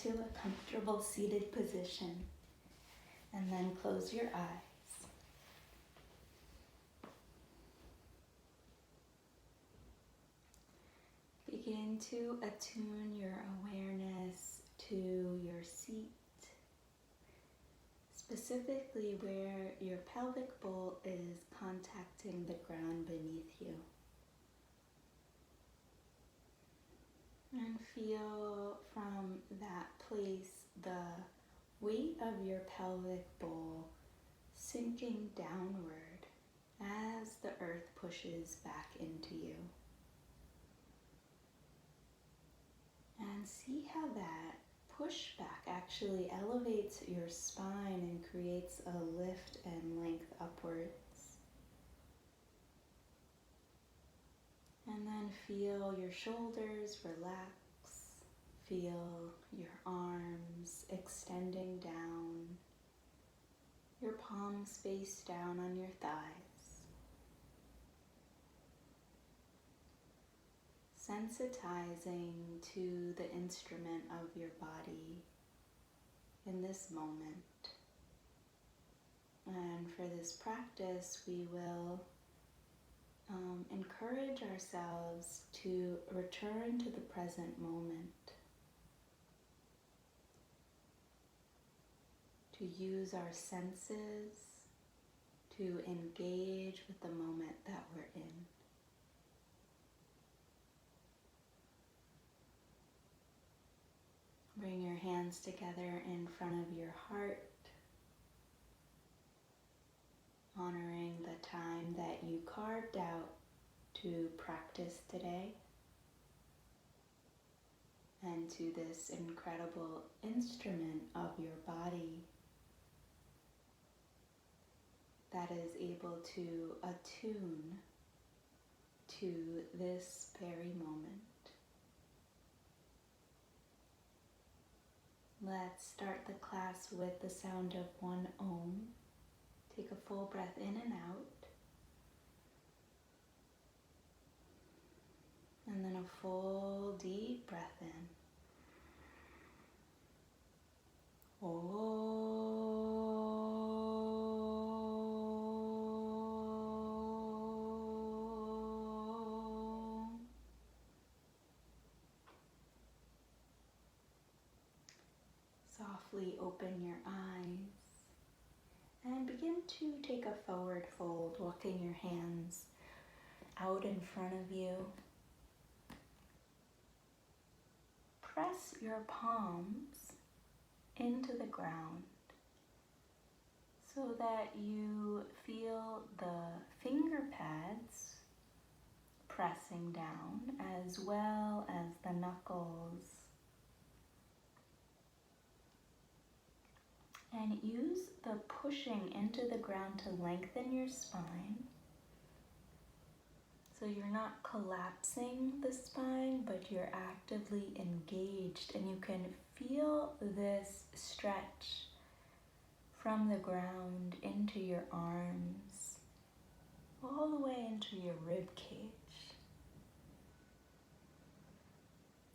into a comfortable seated position, and then close your eyes. Begin to attune your awareness to your seat, specifically where your pelvic bowl is contacting the ground beneath you. And feel from that place the weight of your pelvic bowl sinking downward as the earth pushes back into you. And see how that pushback actually elevates your spine and creates a lift and length upwards. And then feel your shoulders relax. Feel your arms extending down, your palms face down on your thighs. Sensitizing to the instrument of your body in this moment. And for this practice, we will encourage ourselves to return to the present moment, to use our senses to engage with the moment that we're in. Bring your hands together in front of your heart, honoring the time that you carved out to practice today and to this incredible instrument of your body that is able to attune to this very moment. Let's start the class with the sound of one Om. Take a full breath in and out. And then a full deep breath in. Om. Softly open your eyes and begin to take a forward fold, walking your hands out in front of you. Press your palms into the ground so that you feel the finger pads pressing down as well as the knuckles. And use the pushing into the ground to lengthen your spine. So you're not collapsing the spine, but you're actively engaged, and you can feel this stretch from the ground into your arms, all the way into your rib cage.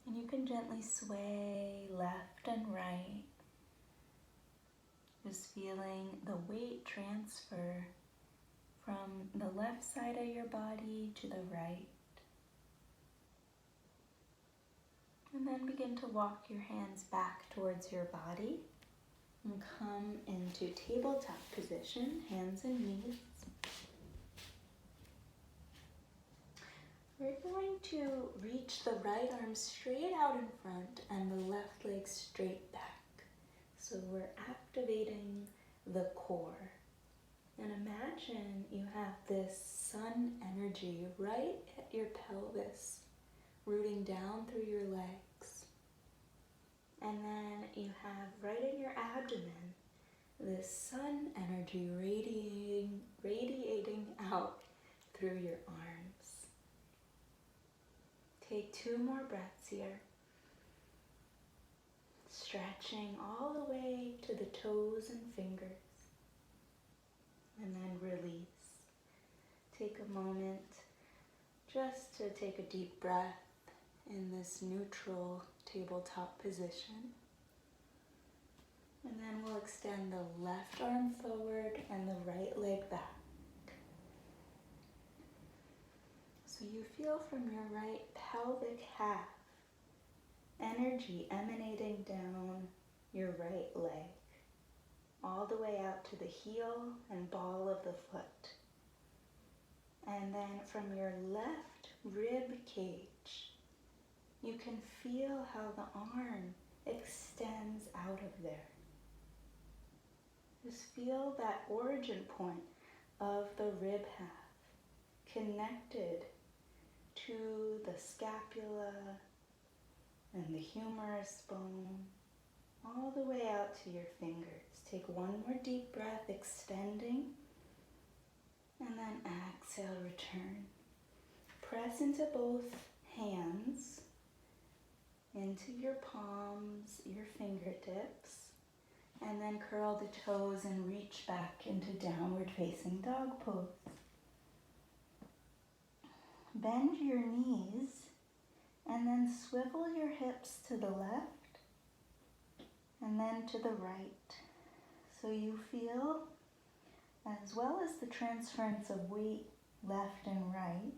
And you can gently sway left and right, just feeling the weight transfer from the left side of your body to the right. And then begin to walk your hands back towards your body and come into tabletop position, hands and knees. We're going to reach the right arm straight out in front and the left leg straight back. So we're activating the core. And imagine you have this sun energy right at your pelvis, rooting down through your legs. And then you have right in your abdomen, this sun energy radiating out through your arms. Take 2 more breaths here. Stretching all the way to the toes and fingers. And then release. Take a moment just to take a deep breath in this neutral tabletop position. And then we'll extend the left arm forward and the right leg back. So you feel from your right pelvic half energy emanating down your right leg, all the way out to the heel and ball of the foot. And then from your left rib cage, you can feel how the arm extends out of there. Just feel that origin point of the rib half connected to the scapula and the humerus bone, all the way out to your fingers. Take one more deep breath, extending, and then exhale, return. Press into both hands, into your palms, your fingertips, and then curl the toes and reach back into downward facing dog pose. Bend your knees and then swivel your hips to the left and then to the right. So you feel, as well as the transference of weight left and right,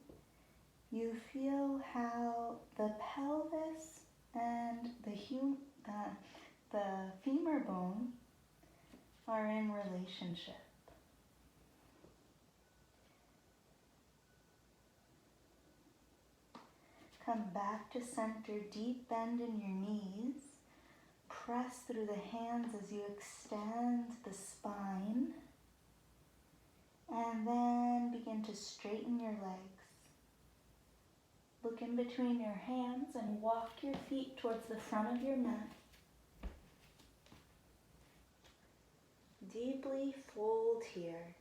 you feel how the pelvis and the femur bone are in relationship. Come back to center, deep bend in your knees. Press through the hands as you extend the spine. And then begin to straighten your legs. Look in between your hands and walk your feet towards the front of your mat. Deeply fold here.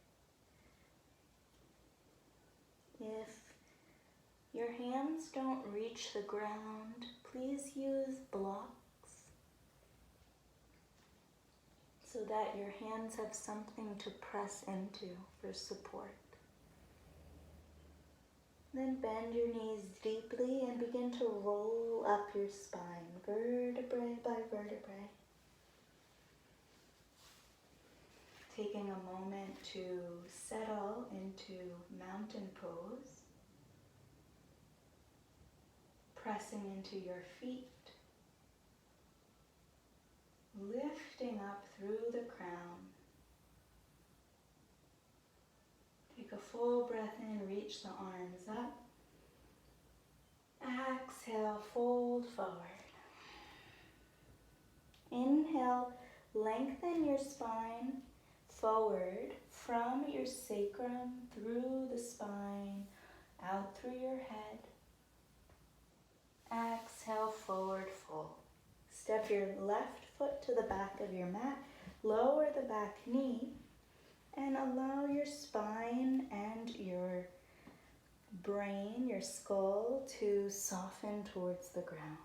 If your hands don't reach the ground, please use blocks so that your hands have something to press into for support. Then bend your knees deeply and begin to roll up your spine, vertebrae by vertebrae. Taking a moment to settle into mountain pose. Pressing into your feet. Lifting up through the crown. Take a full breath in, reach the arms up. Exhale, fold forward. Inhale, lengthen your spine forward from your sacrum, through the spine, out through your head. Exhale, forward fold. Step your left foot to the back of your mat, lower the back knee, and allow your spine and your brain, your skull, to soften towards the ground.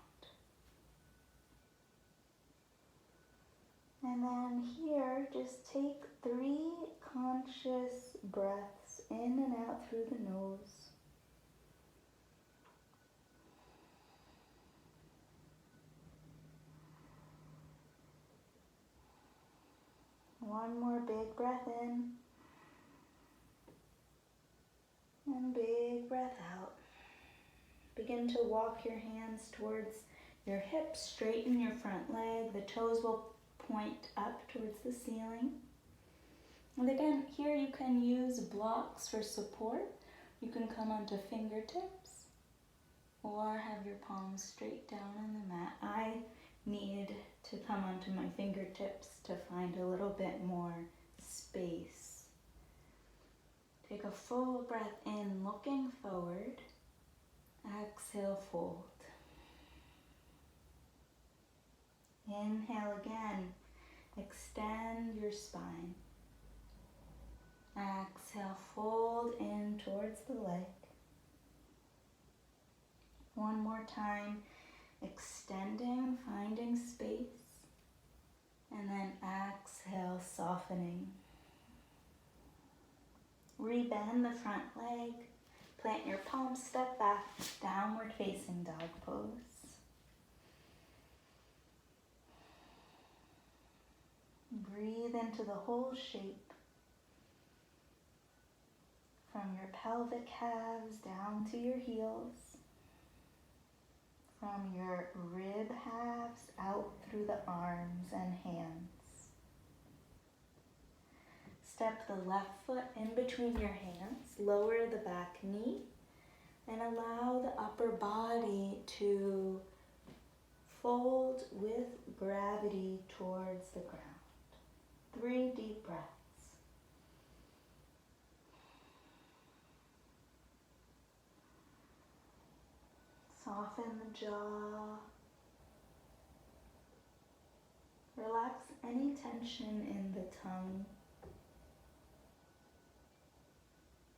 And then here, just take 3 conscious breaths in and out through the nose. One more big breath in. And big breath out. Begin to walk your hands towards your hips. Straighten your front leg. The toes will point up towards the ceiling. And again, here you can use blocks for support. You can come onto fingertips or have your palms straight down on the mat. I need to come onto my fingertips to find a little bit more space. Take a full breath in, looking forward. Exhale, fold. Inhale again. Extend your spine. Exhale, fold in towards the leg. One more time. Extending, finding space. And then exhale, softening. Rebend the front leg. Plant your palms, step back, downward facing dog pose. breathe into the whole shape. From your pelvic calves down to your heels. From your rib halves out through the arms and hands. Step the left foot in between your hands, lower the back knee, and allow the upper body to fold with gravity towards the ground. 3 deep breaths. Soften the jaw. Relax any tension in the tongue.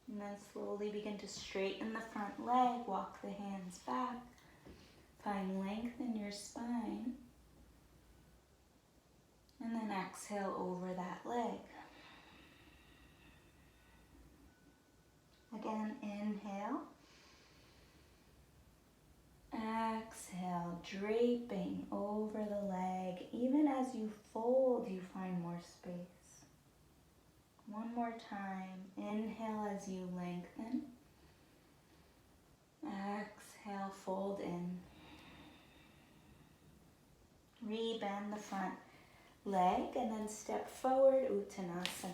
And then slowly begin to straighten the front leg, walk the hands back. Find length in your spine. And then exhale over that leg. Again, inhale. Exhale, draping over the leg. Even as you fold, you find more space. One more time. Inhale as you lengthen. Exhale, fold in. Rebend the front leg and then step forward, Uttanasana.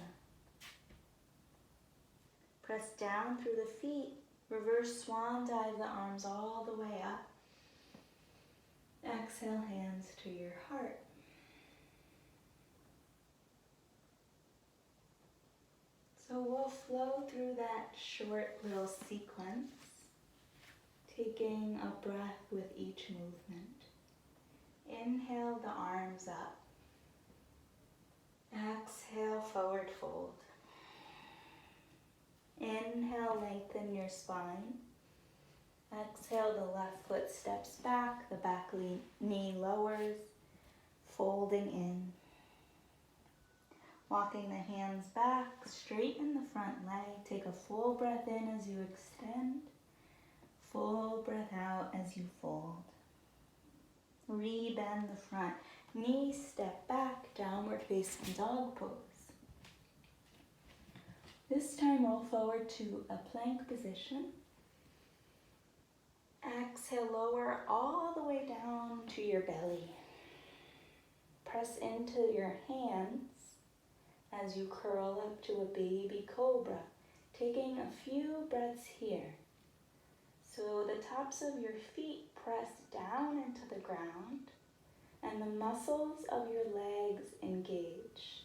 Press down through the feet. Reverse swan dive the arms all the way up. Exhale, hands to your heart. So we'll flow through that short little sequence, taking a breath with each movement. Inhale the arms up. Exhale, forward fold. Inhale, lengthen your spine. Exhale, the left foot steps back, the back knee lowers, folding in. Walking the hands back, straighten the front leg. Take a full breath in as you extend. Full breath out as you fold. Rebend the front knee, step back, downward facing dog pose. This time roll forward to a plank position. Exhale, lower all the way down to your belly. Press into your hands as you curl up to a baby cobra, taking a few breaths here. So the tops of your feet press down into the ground and the muscles of your legs engage.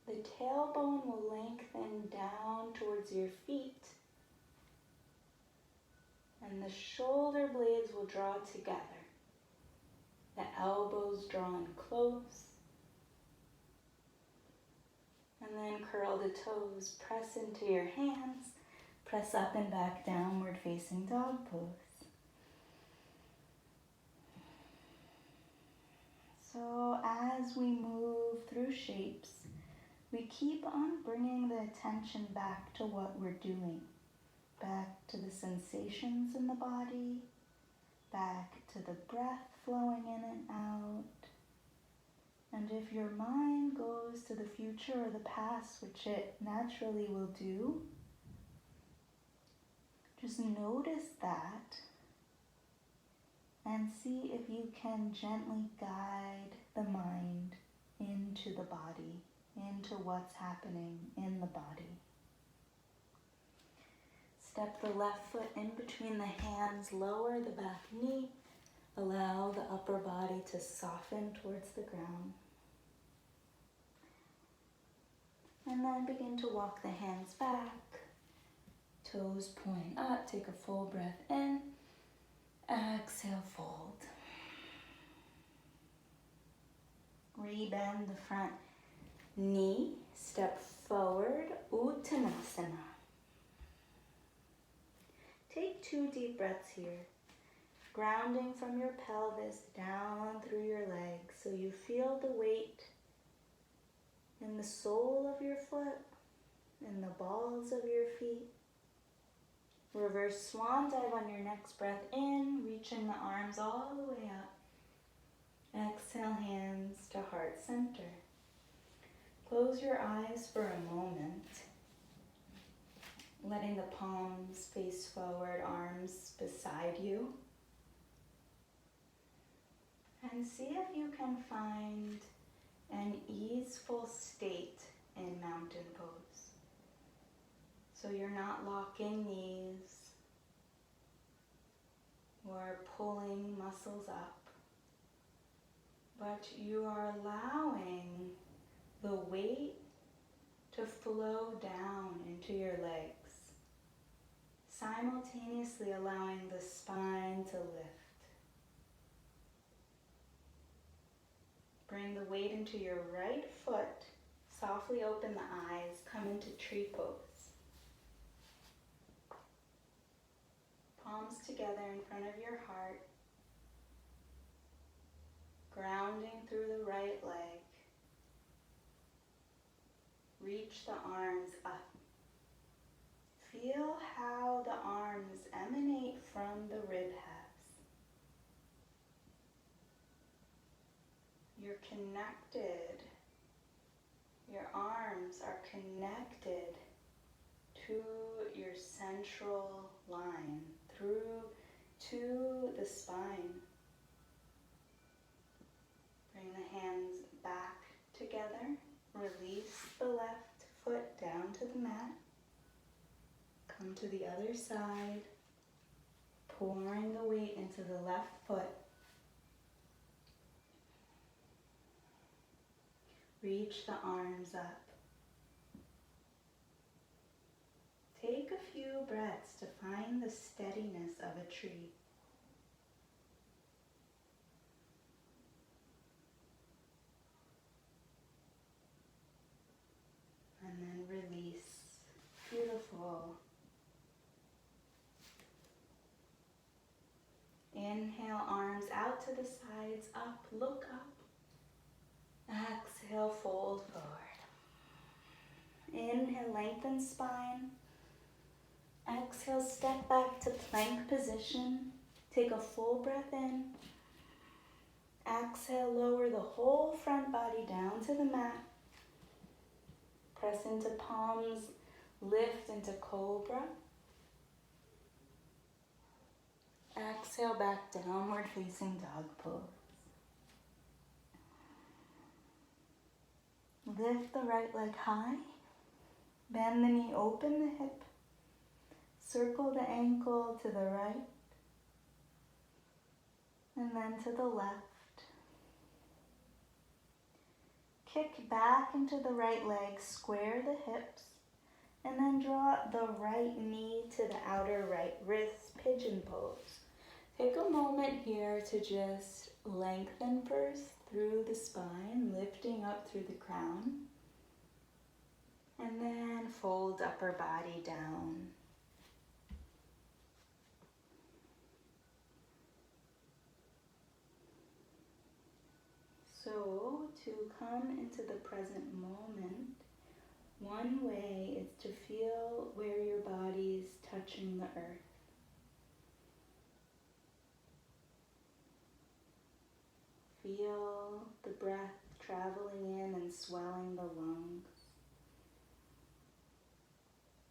The tailbone will lengthen down towards your feet and the shoulder blades will draw together. The elbows drawn close. And then curl the toes, press into your hands, press up and back, downward facing dog pose. So as we move through shapes, we keep on bringing the attention back to what we're doing, back to the sensations in the body, back to the breath flowing in and out. And if your mind goes to the future or the past, which it naturally will do, just notice that and see if you can gently guide the mind into the body, into what's happening in the body. Step the left foot in between the hands, lower the back knee, allow the upper body to soften towards the ground. And then begin to walk the hands back, toes point up, take a full breath in, exhale, fold. Rebend the front knee, step forward, Uttanasana. Take 2 deep breaths here, grounding from your pelvis down through your legs so you feel the weight in the sole of your foot, in the balls of your feet. Reverse swan dive on your next breath in, reaching the arms all the way up. Exhale, hands to heart center. Close your eyes for a moment, letting the palms face forward, arms beside you. And see if you can find an easeful state in mountain pose. So you're not locking knees or pulling muscles up, but you are allowing the weight to flow down into your legs, simultaneously allowing the spine to lift. Bring the weight into your right foot. Softly open the eyes. Come into tree pose. Palms together in front of your heart. Grounding through the right leg. Reach the arms up. Feel how the arms emanate from the rib halves. You're connected. Your arms are connected to your central line, through to the spine. Bring the hands back together. Release the left foot down to the mat. Come to the other side, pouring the weight into the left foot. Reach the arms up. Take a few breaths to find the steadiness of a tree. And then release. Beautiful. Inhale, arms out to the sides, up, look up. Exhale, fold forward. Inhale, lengthen spine. Exhale, step back to plank position. Take a full breath in. Exhale, lower the whole front body down to the mat. Press into palms, lift into cobra. Exhale, back downward facing dog pose. Lift the right leg high. Bend the knee, open the hip. Circle the ankle to the right. And then to the left. Kick back into the right leg, square the hips. And then draw the right knee to the outer right wrist, pigeon pose. Take a moment here to just lengthen first through the spine, lifting up through the crown. And then fold upper body down. So, to come into the present moment, one way is to feel where your body is touching the earth. Feel the breath traveling in and swelling the lungs,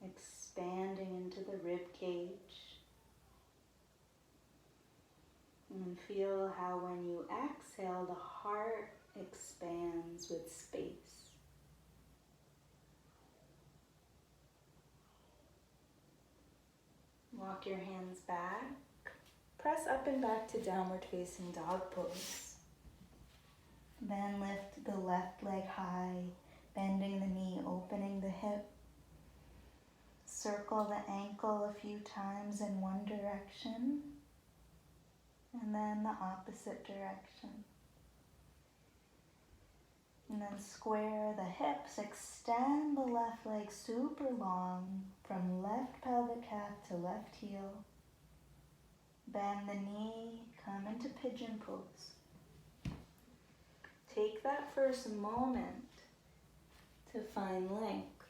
expanding into the rib cage. And feel how when you exhale, the heart expands with space. Walk your hands back. Press up and back to downward facing dog pose. Then lift the left leg high, bending the knee, opening the hip. Circle the ankle a few times in one direction, and then the opposite direction. And then square the hips, extend the left leg super long from left pelvic calf to left heel. Bend the knee, come into pigeon pose. Take that first moment to find length.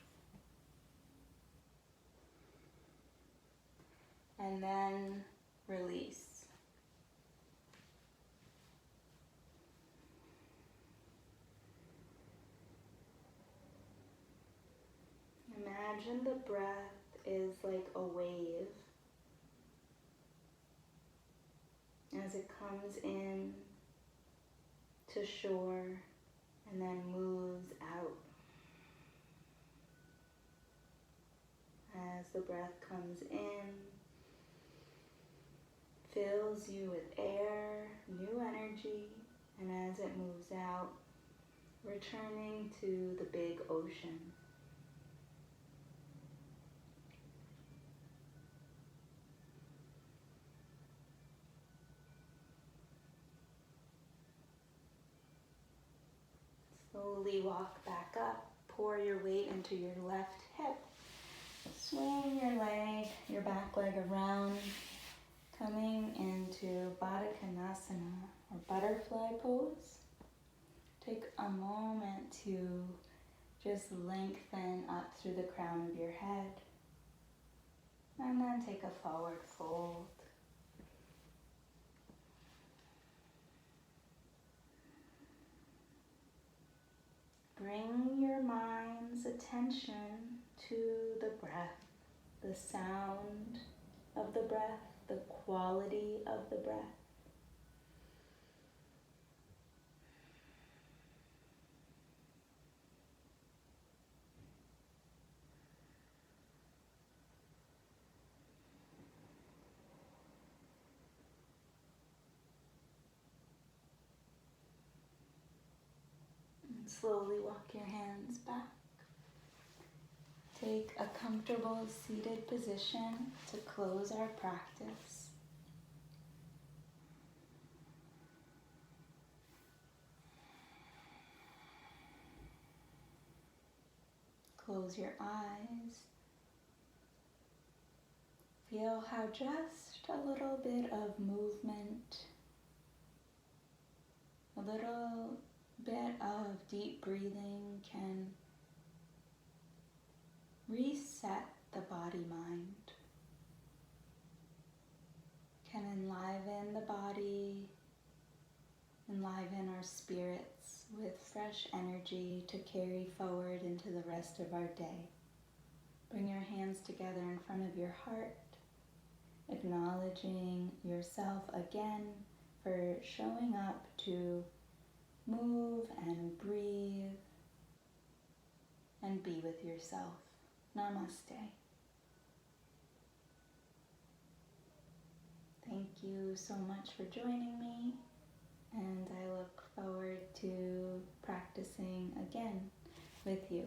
And then release. Imagine the breath is like a wave. As it comes in to shore and then moves out. As the breath comes in, fills you with air, new energy, and as it moves out, returning to the big ocean. Slowly walk back up, pour your weight into your left hip. Swing your back leg around, coming into Baddha Konasana or butterfly pose. Take a moment to just lengthen up through the crown of your head. And then take a forward fold. Bring your mind's attention to the breath, the sound of the breath, the quality of the breath. And slowly walk your hands back. Take a comfortable seated position to close our practice. Close your eyes. Feel how just a little bit of movement, a little bit of deep breathing can reset the body-mind, can enliven the body, enliven our spirits with fresh energy to carry forward into the rest of our day. Bring your hands together in front of your heart, acknowledging yourself again for showing up to move and breathe and be with yourself. Namaste. Thank you so much for joining me, and I look forward to practicing again with you.